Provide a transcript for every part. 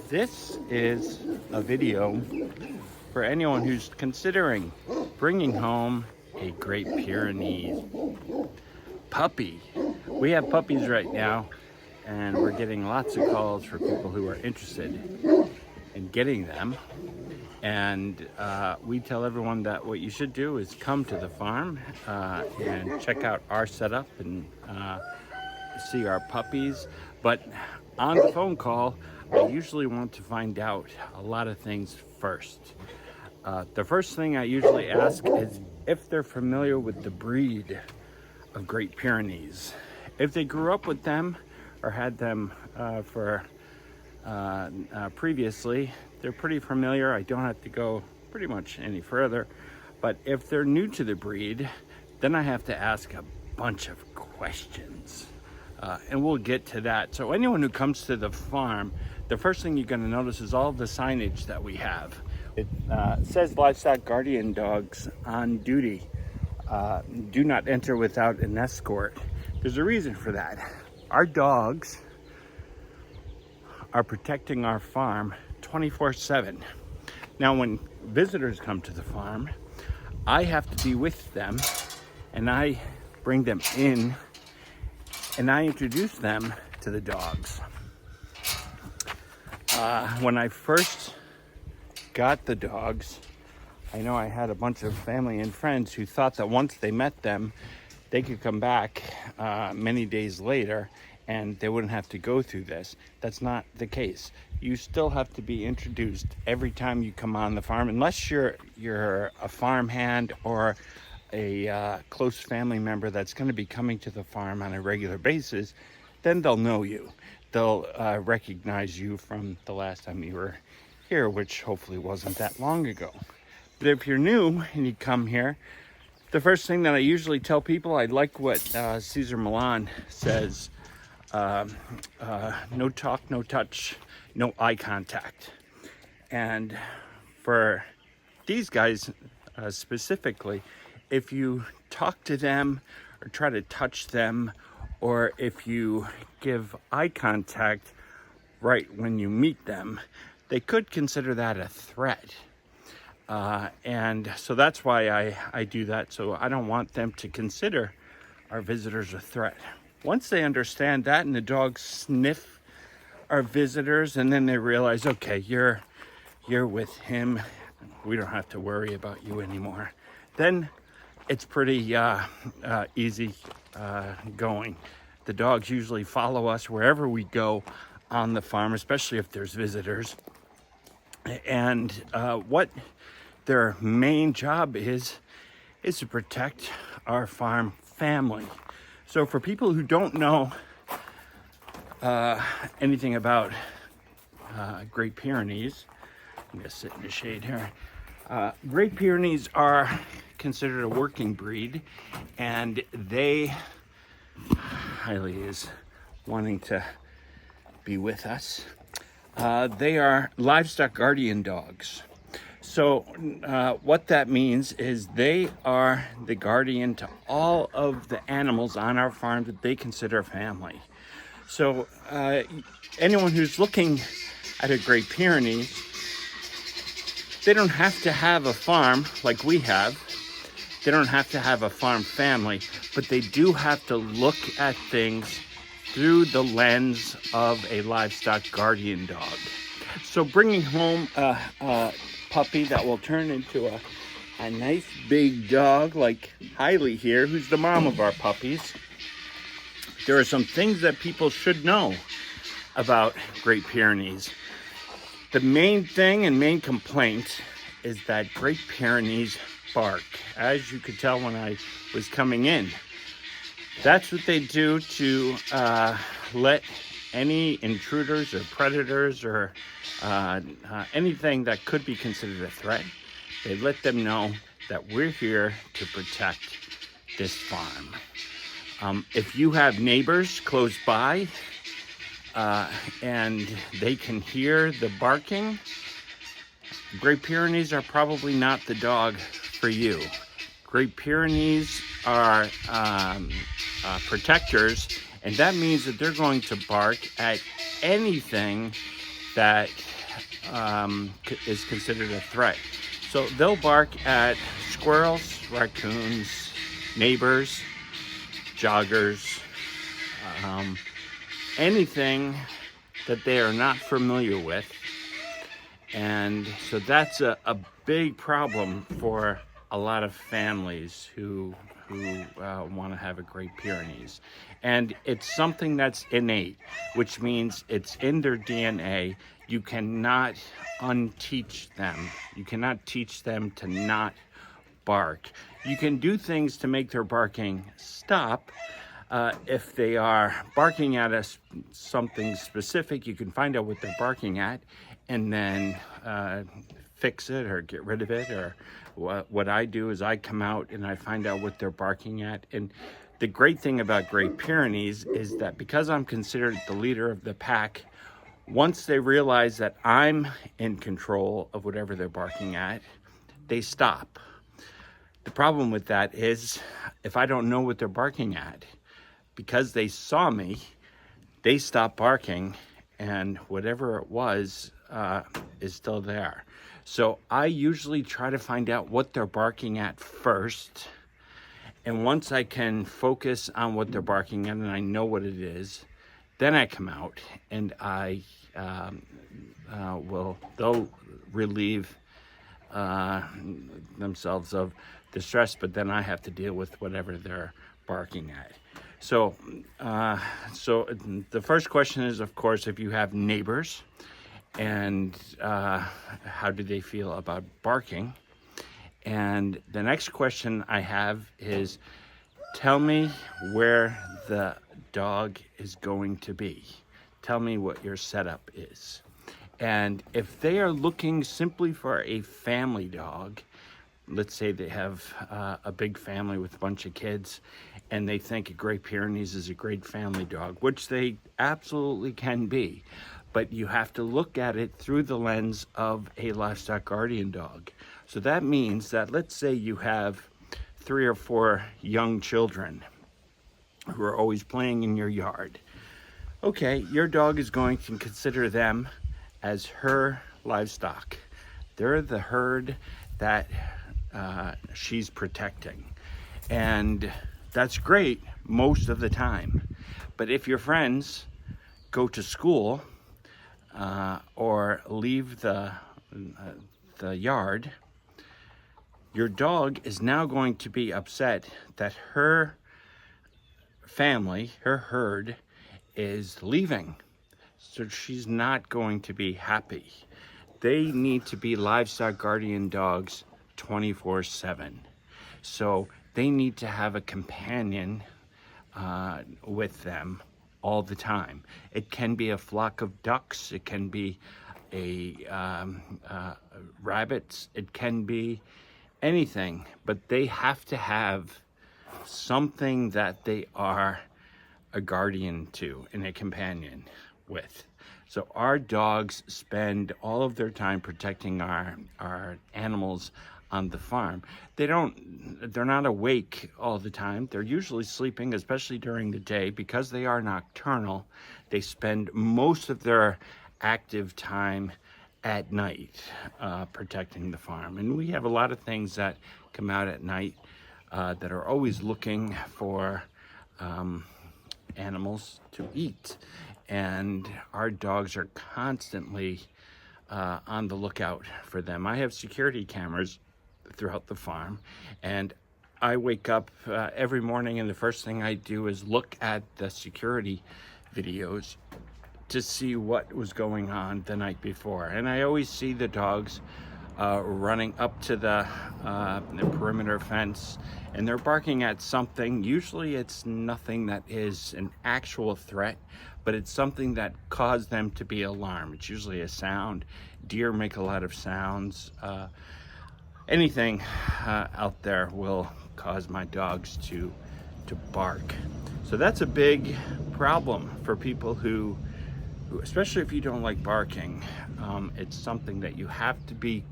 This is a video for anyone who's considering bringing home a Great Pyrenees puppy. We have puppies right now, and we're getting lots of calls for people who are interested in getting them. And we tell everyone that what you should do is come to the farm and check out our setup and see our puppies. But on the phone call, I usually want to find out a lot of things first. The first thing I usually ask is if they're familiar with the breed of Great Pyrenees. If they grew up with them or had them previously, they're pretty familiar. I don't have to go pretty much any further. But if they're new to the breed, then I have to ask a bunch of questions. And we'll get to that. So anyone who comes to the farm, the first thing you're going to notice is all the signage that we have. It says Livestock Guardian dogs on duty. Do not enter without an escort. There's a reason for that. Our dogs are protecting our farm 24/7. Now, when visitors come to the farm, I have to be with them, and I bring them in, and I introduce them to the dogs. When I first got the dogs, I know I had a bunch of family and friends who thought that once they met them, they could come back many days later and they wouldn't have to go through this. That's not the case. You still have to be introduced every time you come on the farm, unless you're a farmhand or a close family member that's going to be coming to the farm on a regular basis. Then they'll know you. They'll recognize you from the last time you were here, which hopefully wasn't that long ago. But if you're new and you come here, the first thing that I usually tell people, I like what Cesar Millan says, no talk, no touch, no eye contact. And for these guys specifically, if you talk to them or try to touch them, or if you give eye contact right when you meet them, they could consider that a threat. And so that's why I do that. So I don't want them to consider our visitors a threat. Once they understand that and the dogs sniff our visitors, and then they realize, okay, you're with him, we don't have to worry about you anymore, then it's pretty easy going. The dogs usually follow us wherever we go on the farm, especially if there's visitors. And what their main job is to protect our farm family. So for people who don't know anything about Great Pyrenees, I'm gonna sit in the shade here. Great Pyrenees are considered a working breed, and Hailey is wanting to be with us. They are livestock guardian dogs. So what that means is they are the guardian to all of the animals on our farm that they consider family. So anyone who's looking at a Great Pyrenees, they don't have to have a farm like we have. They don't have to have a farm family, but they do have to look at things through the lens of a livestock guardian dog. So bringing home a puppy that will turn into a nice big dog like Hailey here, who's the mom of our puppies, there are some things that people should know about Great Pyrenees. The main thing and main complaint is that Great Pyrenees bark, as you could tell when I was coming in. That's what they do to let any intruders or predators or anything that could be considered a threat, they let them know that we're here to protect this farm. If you have neighbors close by and they can hear the barking, Great Pyrenees are probably not the dog for you. Great Pyrenees are protectors, and that means that they're going to bark at anything that is considered a threat. So they'll bark at squirrels, raccoons, neighbors, joggers, anything that they are not familiar with. And so that's a big problem for a lot of families who want to have a Great Pyrenees. And it's something that's innate, which means it's in their DNA. You cannot unteach them. You cannot teach them to not bark. You can do things to make their barking stop. If they are barking at something specific, you can find out what they're barking at and then fix it or get rid of it. Or what I do is I come out and I find out what they're barking at. And the great thing about Great Pyrenees is that because I'm considered the leader of the pack, once they realize that I'm in control of whatever they're barking at, they stop. The problem with that is if I don't know what they're barking at, because they saw me, they stop barking, and whatever it was is still there. So I usually try to find out what they're barking at first. And once I can focus on what they're barking at and I know what it is, then I come out and they'll relieve themselves of the stress, but then I have to deal with whatever they're barking at. So the first question is, of course, if you have neighbors, and how do they feel about barking? And the next question I have is, tell me where the dog is going to be. Tell me what your setup is. And if they are looking simply for a family dog, let's say they have a big family with a bunch of kids and they think a Great Pyrenees is a great family dog, which they absolutely can be. But you have to look at it through the lens of a livestock guardian dog. So that means that let's say you have 3 or 4 young children who are always playing in your yard. Okay, your dog is going to consider them as her livestock. They're the herd that she's protecting. And that's great most of the time. But if your friends go to school or leave the yard, your dog is now going to be upset that her family, her herd, is leaving. So she's not going to be happy. They need to be livestock guardian dogs 24/7. So they need to have a companion with them all the time. It can be a flock of ducks, it can be rabbits, it can be anything, but they have to have something that they are a guardian to and a companion with. So our dogs spend all of their time protecting our animals on the farm. They're not awake all the time. They're usually sleeping, especially during the day. Because they are nocturnal, they spend most of their active time at night protecting the farm. And we have a lot of things that come out at night that are always looking for animals to eat. And our dogs are constantly on the lookout for them. I have security cameras throughout the farm, and I wake up every morning and the first thing I do is look at the security videos to see what was going on the night before. And I always see the dogs running up to the perimeter fence, and they're barking at something. Usually it's nothing that is an actual threat, but it's something that caused them to be alarmed. It's usually a sound. Deer make a lot of sounds. Anything out there will cause my dogs to bark. So that's a big problem for people who especially if you don't like barking. It's something that you have to be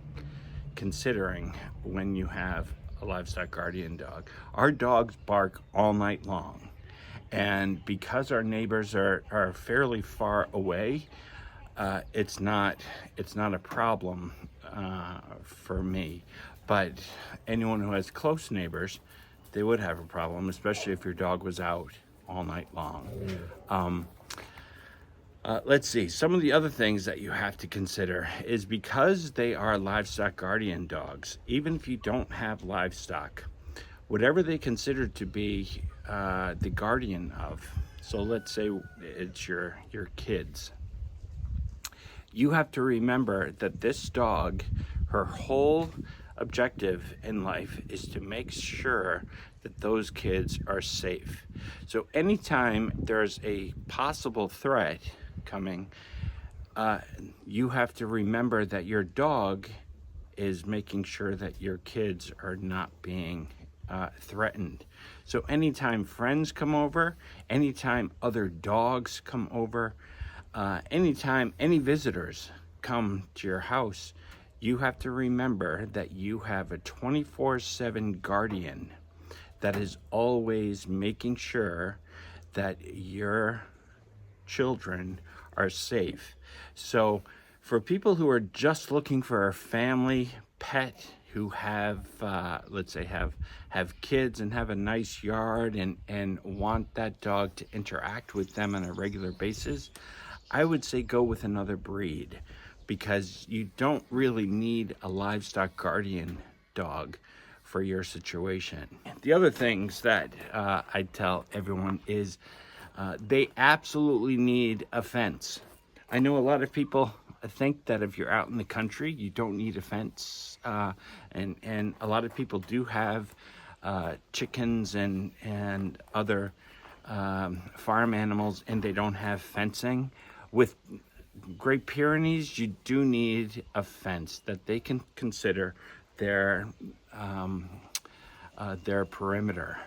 considering when you have a livestock guardian dog. Our dogs bark all night long, and because our neighbors are fairly far away, it's not a problem for me. But anyone who has close neighbors, they would have a problem, especially if your dog was out all night long. Let's see, some of the other things that you have to consider is because they are livestock guardian dogs, even if you don't have livestock, whatever they consider to be the guardian of, so let's say it's your kids, you have to remember that this dog, her whole objective in life is to make sure that those kids are safe. So anytime there's a possible threat coming, you have to remember that your dog is making sure that your kids are not being threatened. So anytime friends come over, anytime other dogs come over, anytime any visitors come to your house, you have to remember that you have a 24/7 guardian that is always making sure that your children are safe. So for people who are just looking for a family pet, who have let's say have kids and have a nice yard and want that dog to interact with them on a regular basis, I would say go with another breed, because you don't really need a livestock guardian dog for your situation. The other things that I tell everyone is they absolutely need a fence. I know a lot of people think that if you're out in the country, you don't need a fence, and a lot of people do have chickens and other farm animals, and they don't have fencing. With Great Pyrenees, you do need a fence that they can consider their perimeter.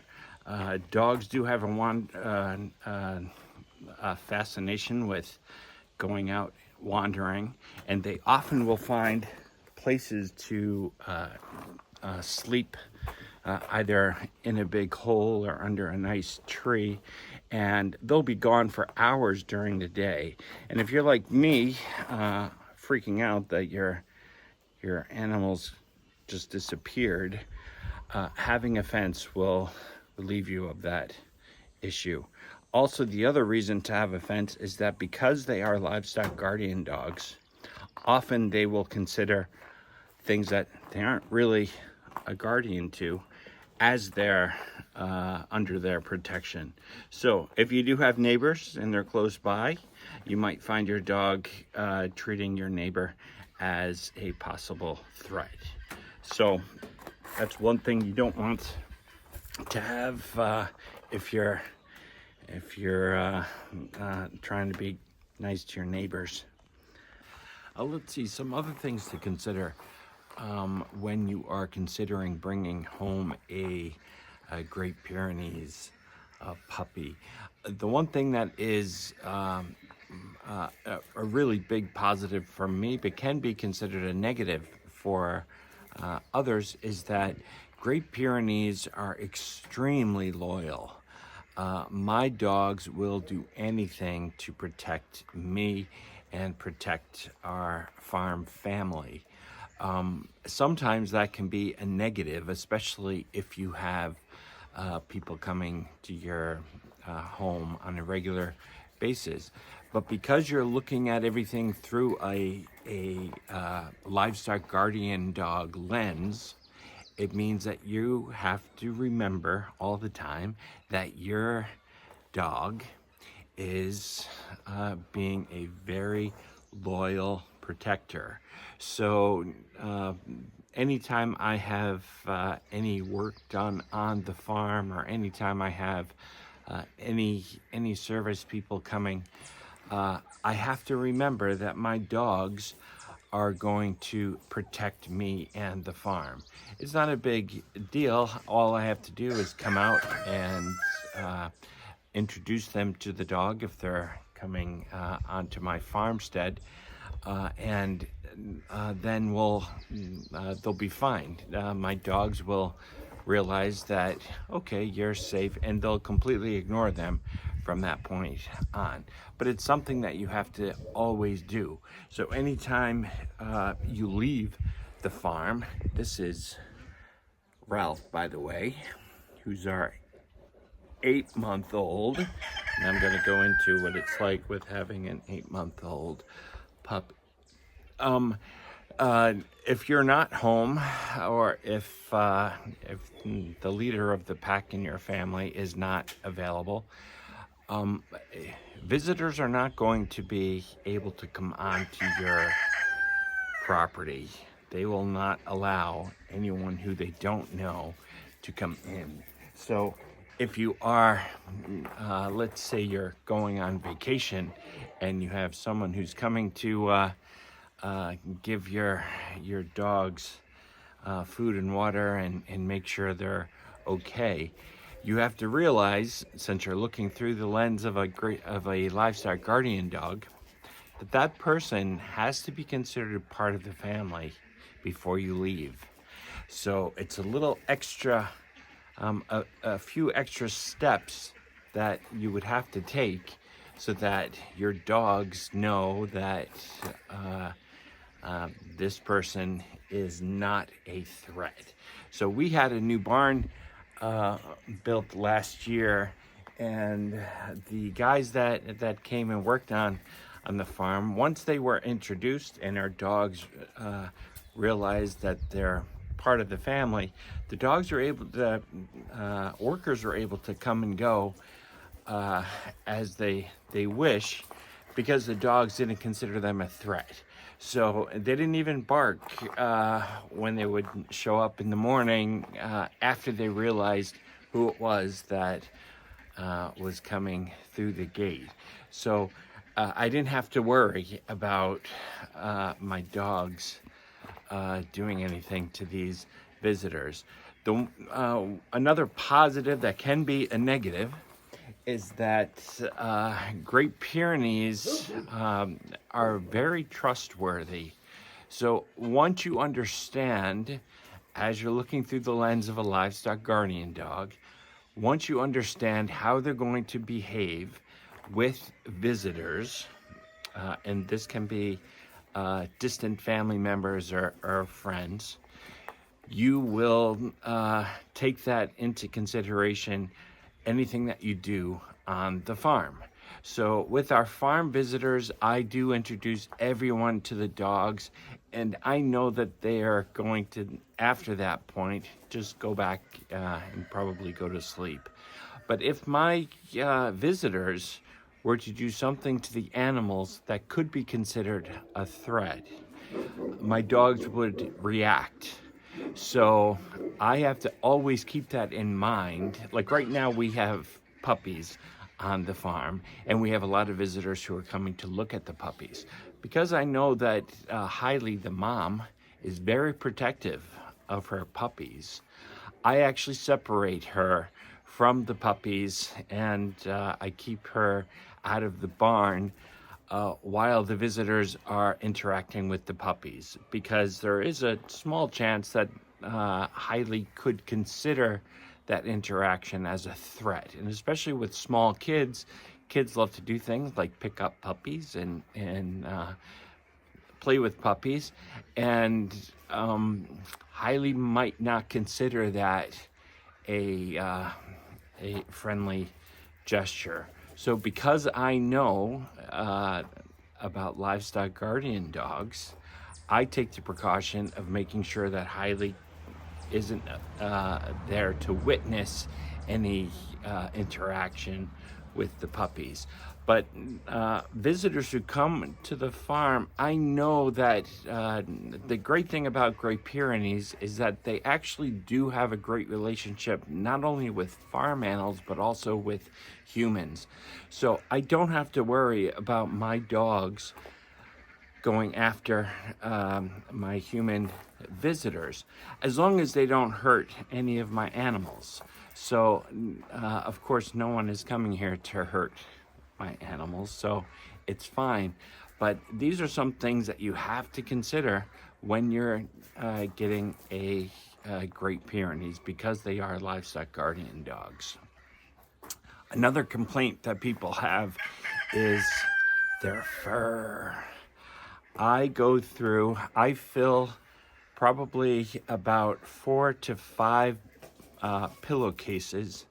Dogs do have a fascination with going out wandering, and they often will find places to sleep, either in a big hole or under a nice tree, and they'll be gone for hours during the day. And if you're like me, freaking out that your animals just disappeared, having a fence will relieve you of that issue. Also, the other reason to have a fence is that because they are livestock guardian dogs, often they will consider things that they aren't really a guardian to as they're under their protection. So if you do have neighbors and they're close by, you might find your dog treating your neighbor as a possible threat. So that's one thing you don't want to have if you're trying to be nice to your neighbors. Let's see, some other things to consider when you are considering bringing home a Great Pyrenees puppy. The one thing that is a really big positive for me, but can be considered a negative for others, is that Great Pyrenees are extremely loyal. My dogs will do anything to protect me and protect our farm family. Sometimes that can be a negative, especially if you have people coming to your home on a regular basis. But because you're looking at everything through a livestock guardian dog lens, it means that you have to remember all the time that your dog is being a very loyal protector. So anytime I have any work done on the farm, or anytime I have any service people coming, I have to remember that my dogs are going to protect me and the farm. It's not a big deal. All I have to do is come out and introduce them to the dog if they're coming onto my farmstead, and then they'll be fine. My dogs will realize that, okay, you're safe, and they'll completely ignore them from that point on. But it's something that you have to always do. So anytime you leave the farm, this is Ralph, by the way, who's our 8-month-old. And I'm going to go into what it's like with having an 8-month-old pup. If you're not home, or if the leader of the pack in your family is not available, visitors are not going to be able to come onto your property. They will not allow anyone who they don't know to come in. So if you are, let's say you're going on vacation and you have someone who's coming to give your dogs food and water and make sure they're okay, you have to realize, since you're looking through the lens of a livestock guardian dog, that person has to be considered part of the family before you leave. So it's a little extra, a few extra steps that you would have to take so that your dogs know that this person is not a threat. So we had a new barn built last year, and the guys that came and worked on the farm, once they were introduced and our dogs realized that they're part of the family, the dogs were able to, workers were able to come and go as they wish, because the dogs didn't consider them a threat. So they didn't even bark when they would show up in the morning after they realized who it was that was coming through the gate. So I didn't have to worry about my dogs doing anything to these visitors. Another positive that can be a negative is that Great Pyrenees are very trustworthy. So once you understand, as you're looking through the lens of a livestock guardian dog, once you understand how they're going to behave with visitors, and this can be distant family members or friends, you will take that into consideration anything that you do on the farm. So with our farm visitors, I do introduce everyone to the dogs, and I know that they are going to, after that point, just go back and probably go to sleep. But if my visitors were to do something to the animals that could be considered a threat, my dogs would react. So I have to always keep that in mind. Like right now we have puppies on the farm, and we have a lot of visitors who are coming to look at the puppies. Because I know that Hailey, the mom, is very protective of her puppies, I actually separate her from the puppies, and I keep her out of the barn while the visitors are interacting with the puppies, because there is a small chance that Hailey could consider that interaction as a threat. And especially with small kids, kids love to do things like pick up puppies and play with puppies, and Hailey might not consider that a friendly gesture. So because I know about livestock guardian dogs, I take the precaution of making sure that Hailey isn't there to witness any interaction with the puppies. But visitors who come to the farm, I know that the great thing about Great Pyrenees is that they actually do have a great relationship, not only with farm animals, but also with humans. So I don't have to worry about my dogs going after my human visitors, as long as they don't hurt any of my animals. So of course no one is coming here to hurt my animals, so it's fine. But these are some things that you have to consider when you're getting a Great Pyrenees, because they are livestock guardian dogs. Another complaint that people have is their fur. I fill probably about 4 to 5 pillowcases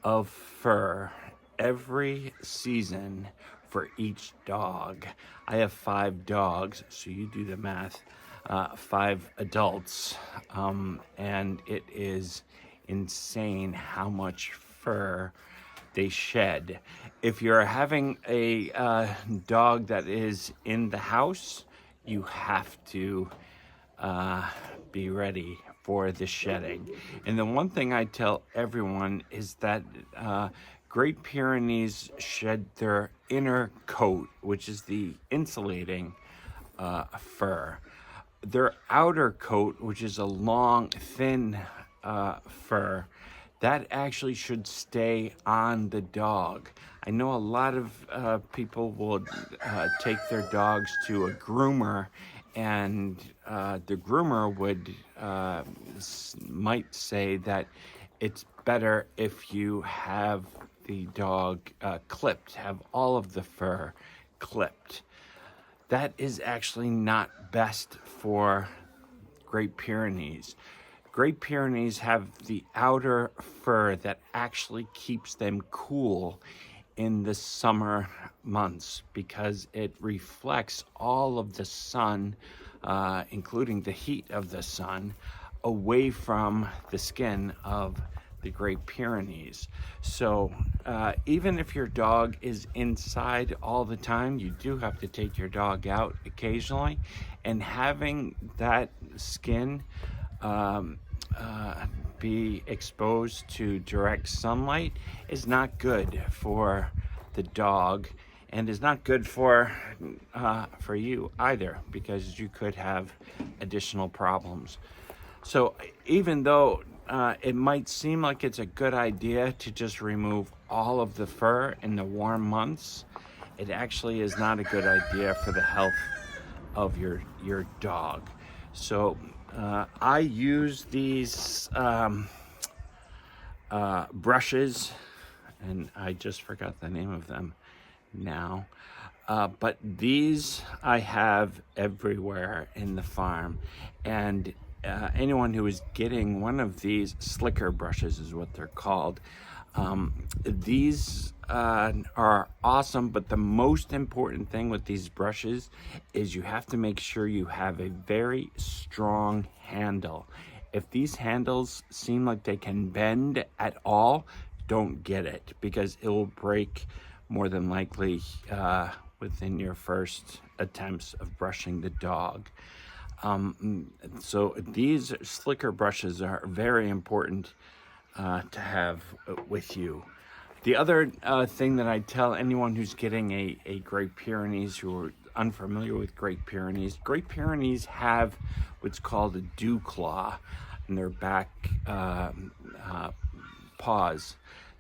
of fur every season for each dog. I have 5 dogs, so you do the math, 5 adults, and it is insane how much fur they shed. If you're having a dog that is in the house, you have to be ready for the shedding. And the one thing I tell everyone is that Great Pyrenees shed their inner coat, which is the insulating fur. Their outer coat, which is a long, thin fur, that actually should stay on the dog. I know a lot of people will take their dogs to a groomer, and the groomer might say that it's better if you have the dog clipped, have all of the fur clipped. That is actually not best for Great Pyrenees. Great Pyrenees have the outer fur that actually keeps them cool in the summer months because it reflects all of the sun, including the heat of the sun, away from the skin of the Great Pyrenees. So even if your dog is inside all the time, you do have to take your dog out occasionally, and having that skin be exposed to direct sunlight is not good for the dog, and is not good for you either, because you could have additional problems. So even though it might seem like it's a good idea to just remove all of the fur in the warm months, it actually is not a good idea for the health of your dog. So I use these brushes, and I just forgot the name of them now. But these I have everywhere in the farm, and anyone who is getting one of these slicker brushes is what they're called. These are awesome, but the most important thing with these brushes is you have to make sure you have a very strong handle. If these handles seem like they can bend at all, don't get it, because it will break more than likely within your first attempts of brushing the dog. So these slicker brushes are very important to have with you. The other thing that I tell anyone who's getting a Great Pyrenees, who are unfamiliar with Great Pyrenees have what's called a dew claw in their back paws.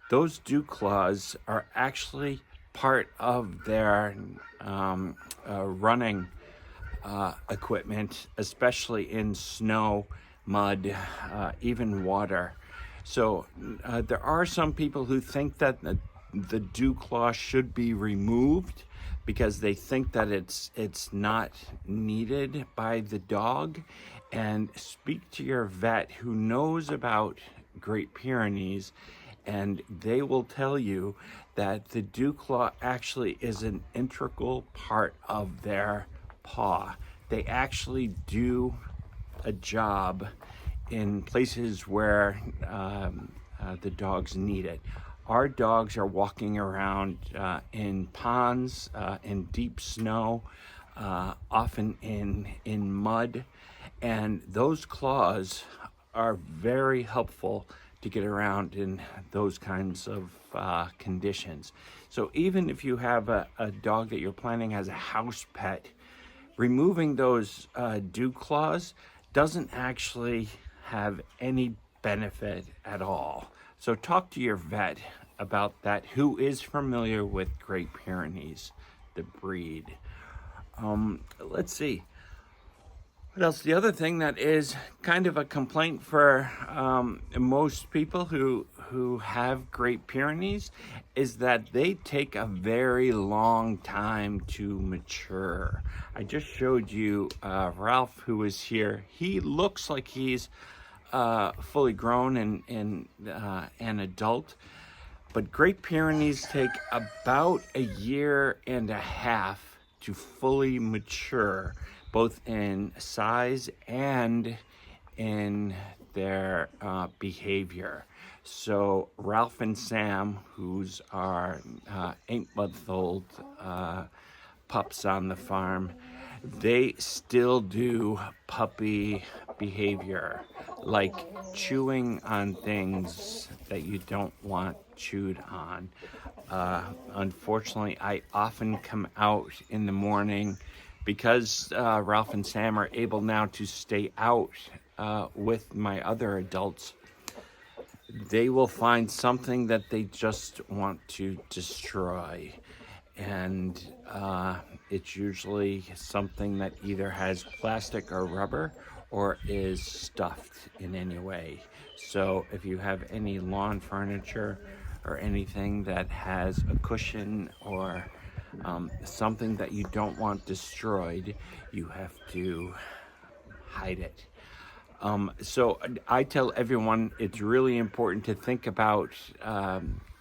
Those dew claws are actually part of their running equipment, especially in snow, mud, even water. So there are some people who think that the dew claw should be removed because they think that it's not needed by the dog. And speak to your vet who knows about Great Pyrenees, and they will tell you that the dew claw actually is an integral part of their paw. They actually do a job in places where the dogs need it. Our dogs are walking around in ponds, in deep snow, often in mud, and those claws are very helpful to get around in those kinds of conditions. So even if you have a dog that you're planning as a house pet, removing those dew claws doesn't actually have any benefit at all. So talk to your vet about that, who is familiar with Great Pyrenees, the breed. Let's see. What else? The other thing that is kind of a complaint for most people who who have Great Pyrenees is that they take a very long time to mature. I just showed you Ralph, who is here. He looks like he's fully grown and an adult, but Great Pyrenees take about a year and a half to fully mature, both in size and in their behavior. So Ralph and Sam, who's our 8-month-old pups on the farm, they still do puppy behavior, like chewing on things that you don't want chewed on. Unfortunately, I often come out in the morning because Ralph and Sam are able now to stay out with my other adults. They will find something that they just want to destroy. And it's usually something that either has plastic or rubber or is stuffed in any way. So if you have any lawn furniture or anything that has a cushion or something that you don't want destroyed, you have to hide it. So I tell everyone it's really important to think about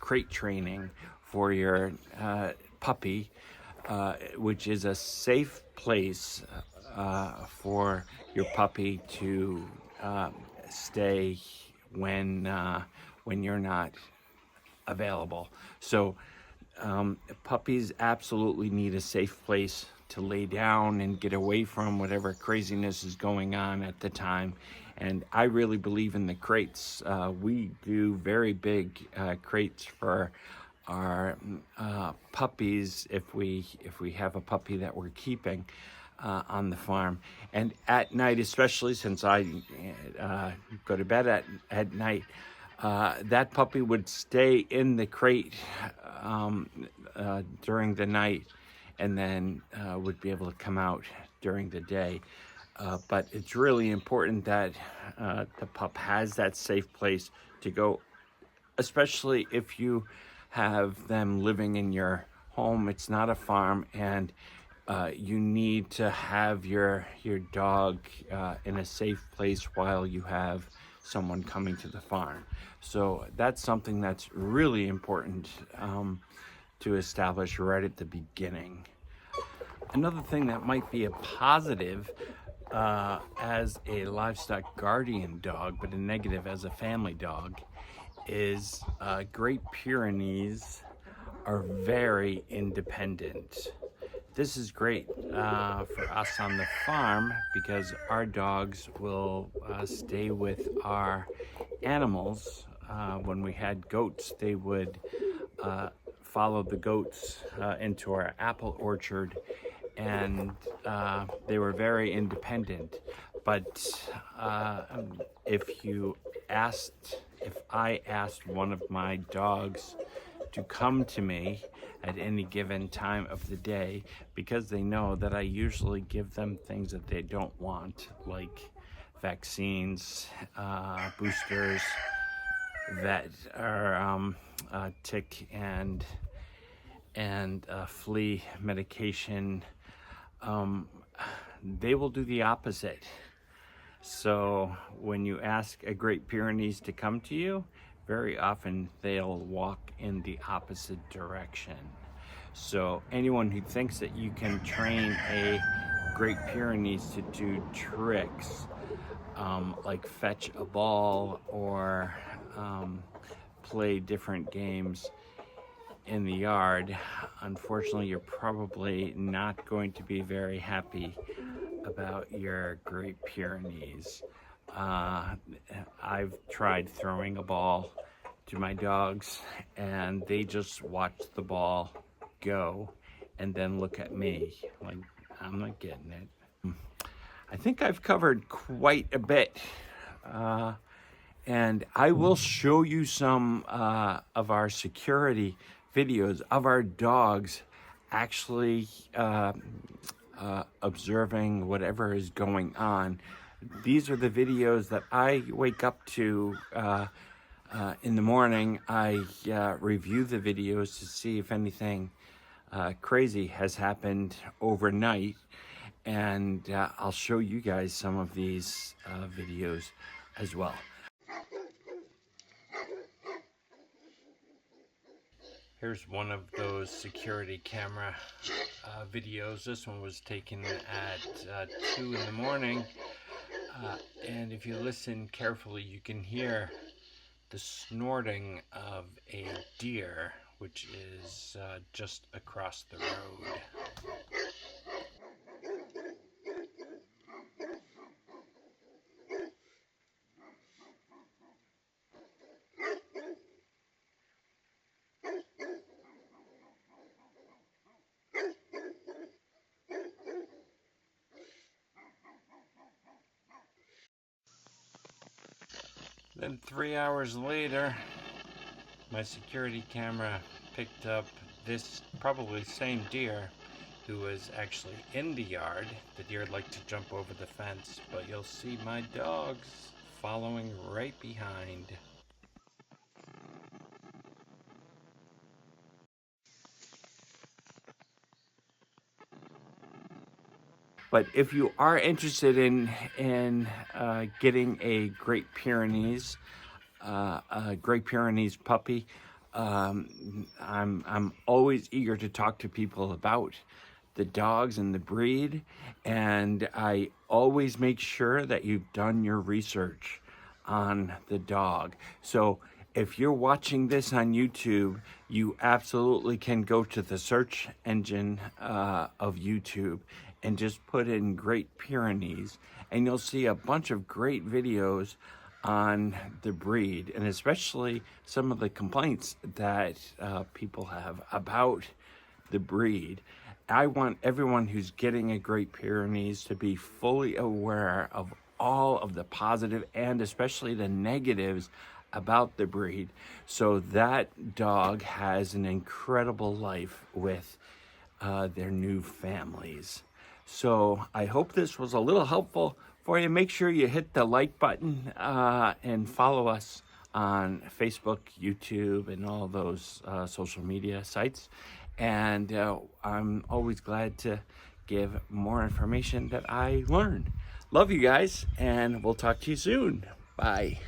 crate training for your puppy, which is a safe place for your puppy to stay when you're not available. So puppies absolutely need a safe place to lay down and get away from whatever craziness is going on at the time. And I really believe in the crates. We do very big crates for our puppies if we have a puppy that we're keeping on the farm. And at night, especially since I go to bed at night, that puppy would stay in the crate during the night, and then would be able to come out during the day. But it's really important that the pup has that safe place to go, especially if you have them living in your home. It's not a farm, and you need to have your dog in a safe place while you have someone coming to the farm. So that's something that's really important to establish right at the beginning. Another thing that might be a positive as a livestock guardian dog, but a negative as a family dog, is Great Pyrenees are very independent. This is great for us on the farm because our dogs will stay with our animals. When we had goats, they would follow the goats into our apple orchard, and they were very independent. But if I asked one of my dogs to come to me at any given time of the day, because they know that I usually give them things that they don't want, like vaccines, boosters that are tick and flea medication, they will do the opposite. So when you ask a Great Pyrenees to come to you, very often they'll walk in the opposite direction. So anyone who thinks that you can train a Great Pyrenees to do tricks, like fetch a ball or play different games in the yard, unfortunately you're probably not going to be very happy about your Great Pyrenees. I've tried throwing a ball to my dogs, and they just watch the ball go and then look at me like I'm not getting it. I think I've covered quite a bit, and I will show you some of our security videos of our dogs actually observing whatever is going on. These are the videos that I wake up to in the morning, I review the videos to see if anything crazy has happened overnight, and I'll show you guys some of these videos as well. Here's one of those security camera videos. This one was taken at 2 in the morning, and if you listen carefully, you can hear the snorting of a deer, which is just across the road. Then 3 hours later, my security camera picked up this probably same deer who was actually in the yard. The deer liked to jump over the fence, but you'll see my dogs following right behind. But if you are interested in getting a Great Pyrenees, puppy, I'm always eager to talk to people about the dogs and the breed, and I always make sure that you've done your research on the dog. So if you're watching this on YouTube, you absolutely can go to the search engine of YouTube and just put in Great Pyrenees, and you'll see a bunch of great videos on the breed, and especially some of the complaints that people have about the breed. I want everyone who's getting a Great Pyrenees to be fully aware of all of the positive and especially the negatives about the breed, so that dog has an incredible life with their new families. So I hope this was a little helpful for you. Make sure you hit the like button and follow us on Facebook, YouTube, and all those social media sites. And I'm always glad to give more information that I learned. Love you guys, and we'll talk to you soon. Bye.